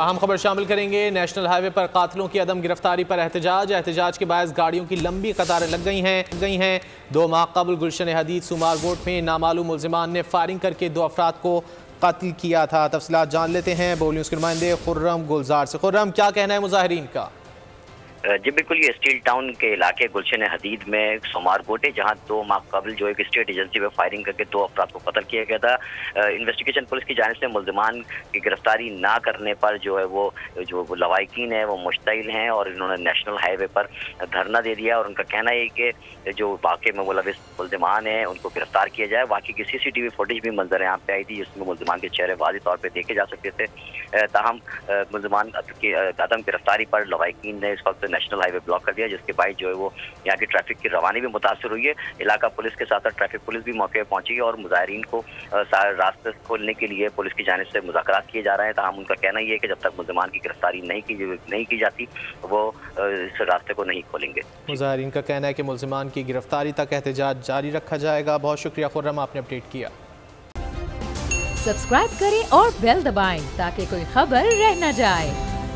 अहम खबर शामिल करेंगे। नेशनल हाईवे पर कातिलों की अदम गिरफ्तारी पर एहतजाज के बायस गाड़ियों की लंबी कतारें लग गई हैं। 2 माह कबल गुलशन हदीद सुमारगोट में नामालूम मुल्जिमान ने फायरिंग करके 2 अफराद को कत्ल किया था। तफसीलात जान लेते हैं बोल न्यूज़ के नुमाइंदे खुर्रम गुलजार से। खुर्रम, क्या कहना है मुजाहिरीन का? जी बिल्कुल, ये स्टील टाउन के इलाके गुलशन हदीद में सोमारगोटे, जहां 2 माह कबल जो एक स्टेट एजेंसी में फायरिंग करके 2 अफराद को कत्ल किया गया था। इन्वेस्टिगेशन पुलिस की जानिब से मुल्जिमान की गिरफ्तारी ना करने पर जो है वो लवाहिकीन है वो मुश्तइल हैं और इन्होंने नेशनल हाईवे पर धरना दे दिया। और उनका कहना है कि जो वाक़े में मुलविस मुल्जिमान हैं उनको गिरफ्तार किया जाए। वाक़ई की CCTV फुटेज भी मंजर यहाँ पे आई थी जिसमें मुल्जिमान के चेहरे वाज़ेह तौर पर देखे जा सकते थे। ताहम मुल्जिमान की अदम गिरफ्तारी पर लवाहिकीन ने इस वक्त नेशनल हाईवे ब्लॉक कर दिया, जिसके बाद जो है वो यहाँ की ट्रैफिक की रवानी भी मुतासर हुई है। इलाका पुलिस के साथ साथ ट्रैफिक पुलिस भी मौके पर पहुंची है और मुजाहिरीन को रास्ते खोलने के लिए पुलिस की जानिब से मुज़ाकरात किए जा रहे हैं। ताहम उनका कहना ये है कि जब तक मुल्जिमान की गिरफ्तारी नहीं की जाती वो इस रास्ते को नहीं खोलेंगे। मुजाहिरीन का कहना है कि मुल्जिमान की गिरफ्तारी तक एहतजाज जारी रखा जाएगा। बहुत शुक्रिया खुर्रम, आपने अपडेट किया। सब्सक्राइब करें और बेल दबाएं ताकि कोई खबर रह न जाए।